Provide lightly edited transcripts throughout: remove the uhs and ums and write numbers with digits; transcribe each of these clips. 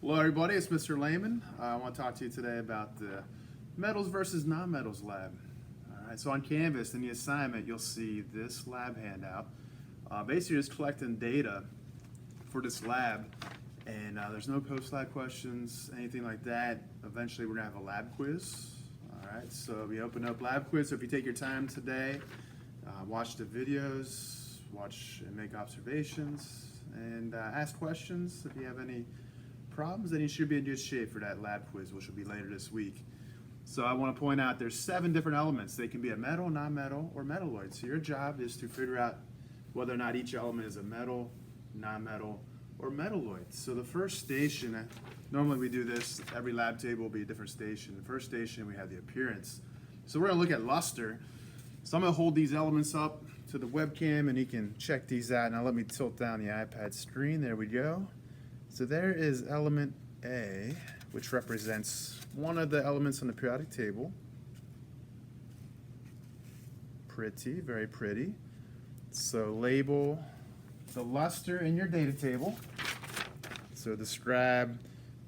Hello everybody, it's Mr. Lehman. I want to talk to you today about the metals versus non-metals lab. Alright, so on Canvas in the assignment you'll see this lab handout. Basically just collecting data for this lab, and there's no post-lab questions, anything like that. Eventually we're going to have a lab quiz. Alright, so we open up lab quiz, so if you take your time today, watch the videos, watch and make observations, and ask questions. If you have any problems, then you should be in good shape for that lab quiz, which will be later this week. So I want to point out there's 7 different elements. They can be a metal, non-metal, or metalloid. So your job is to figure out whether or not each element is a metal, non-metal, or metalloid. So the first station, normally we do this, every lab table will be a different station. The first station we have the appearance. So we're going to look at luster. So I'm going to hold these elements up to the webcam and you can check these out. Now let me tilt down the iPad screen. There we go. So there is element A, which represents one of the elements on the periodic table. Pretty, very pretty. So label the luster in your data table. So describe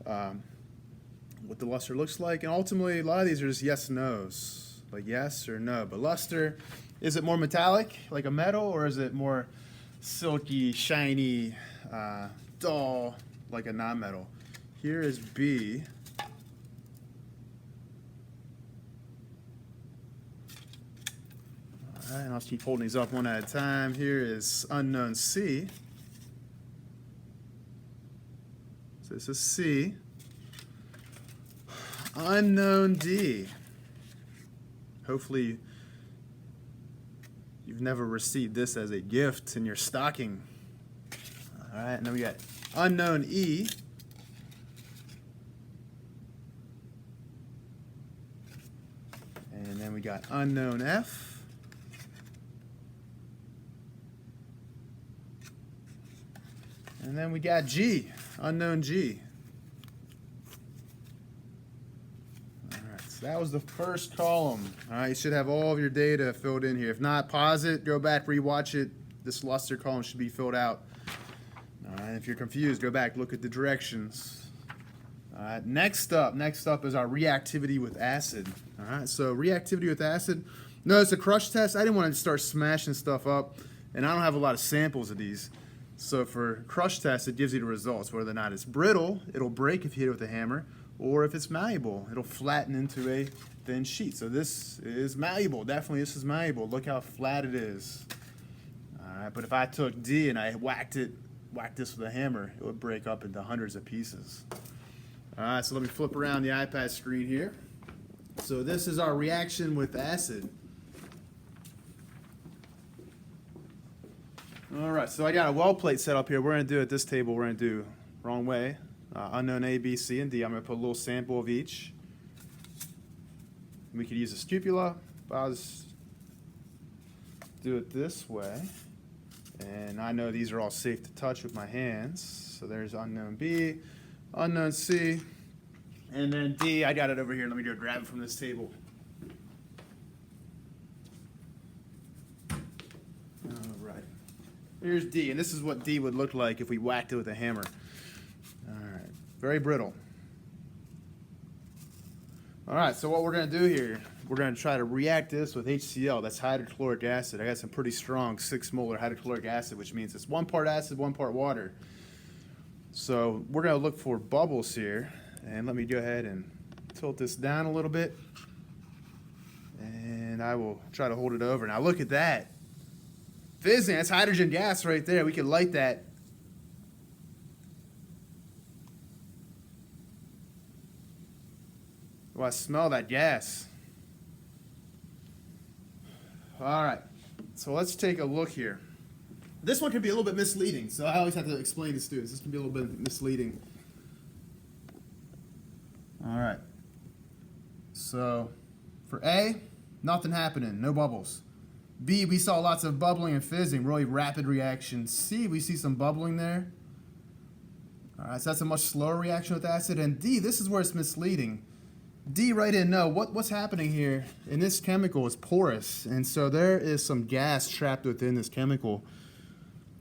what the luster looks like. And ultimately, a lot of these are just yes, no's, like yes or no. But luster, is it more metallic, like a metal, or is it more silky, shiny, dull, like a non-metal? Here is B. All right, and I'll keep holding these up one at a time. Here is unknown C. So this is C. Unknown D. Hopefully you've never received this as a gift in your stocking. All right, and then we got unknown E. And then we got unknown F. And then we got G, unknown G. All right, so that was the first column. All right, you should have all of your data filled in here. If not, pause it, go back, rewatch it. This luster column should be filled out. All right, if you're confused, go back, look at the directions. All right, next up is our reactivity with acid. All right, so reactivity with acid. Notice the crush test, I didn't want to start smashing stuff up, and I don't have a lot of samples of these. So for crush test, it gives you the results, whether or not it's brittle, it'll break if you hit it with a hammer, or if it's malleable, it'll flatten into a thin sheet. So this is malleable, definitely this is malleable. Look how flat it is. All right, but if I took D and I whacked this with a hammer, it would break up into hundreds of pieces. All right, so let me flip around the iPad screen here. So this is our reaction with acid. All right, so I got a well plate set up here. We're going to do at this table, we're going to do wrong way. Unknown A, B, C, and D. I'm going to put a little sample of each. We could use a scupula, but I'll just do it this way. And I know these are all safe to touch with my hands. So there's unknown B, unknown C, and then D. I got it over here. Let me go grab it from this table. All right. Here's D, and this is what D would look like if we whacked it with a hammer. All right. Very brittle. All right, so what we're going to do here, we're going to try to react this with HCl. That's hydrochloric acid. I got some pretty strong 6 molar hydrochloric acid, which means it's 1 part acid, 1 part water. So we're going to look for bubbles here. And let me go ahead and tilt this down a little bit. And I will try to hold it over. Now look at that. Fizzing, that's hydrogen gas right there. We can light that. Oh, I smell that gas. All right, so let's take a look here. This one can be a little bit misleading, so I always have to explain to students. This can be a little bit misleading. All right, so for A, nothing happening, no bubbles. B, we saw lots of bubbling and fizzing, really rapid reaction. C, we see some bubbling there. All right, so that's a much slower reaction with acid. And D, this is where it's misleading. D, right in, no, what's happening here in this chemical is porous, and so there is some gas trapped within this chemical.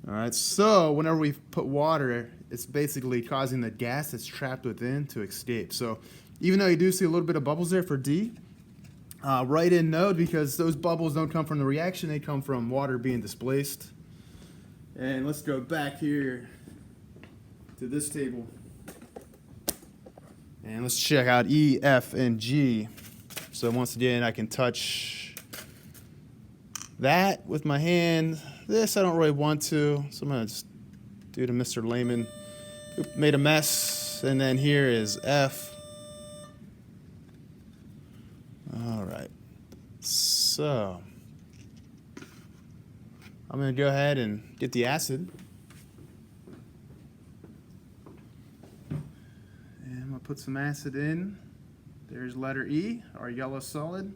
All right, so whenever we put water it's basically causing the gas that's trapped within to escape. So even though you do see a little bit of bubbles there for D, write in no, because those bubbles don't come from the reaction, they come from water being displaced. And let's go back here to this table. And let's check out E, F, and G. So once again, I can touch that with my hand. This I don't really want to, so I'm gonna just do to Mr. Layman. Oop, made a mess. And then here is F. All right. So I'm gonna go ahead and get the acid. And I'm gonna put some acid in. There's letter E, our yellow solid.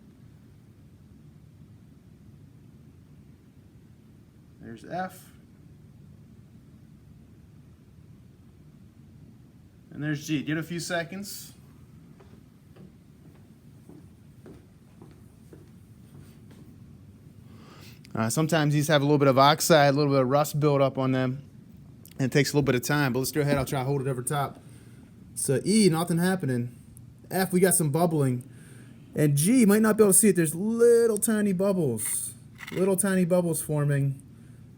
There's F. And there's G. Give it a few seconds. Sometimes these have a little bit of oxide, a little bit of rust build up on them. And it takes a little bit of time, but let's go ahead. I'll try to hold it over top. So E, nothing happening. F, we got some bubbling. And G, you might not be able to see it. There's little tiny bubbles forming,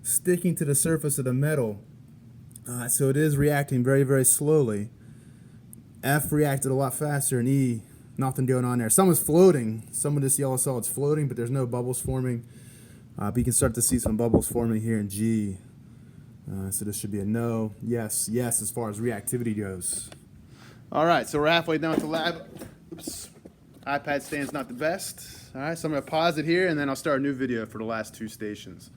sticking to the surface of the metal. So it is reacting very, very slowly. F reacted a lot faster, and E, nothing going on there. Some is floating. Some of this yellow solid's floating, but there's no bubbles forming. But you can start to see some bubbles forming here in G. So this should be a no. Yes, yes, as far as reactivity goes. All right, so we're halfway done with the lab. Oops, iPad stand's not the best. All right, so I'm gonna pause it here, and then I'll start a new video for the last two stations.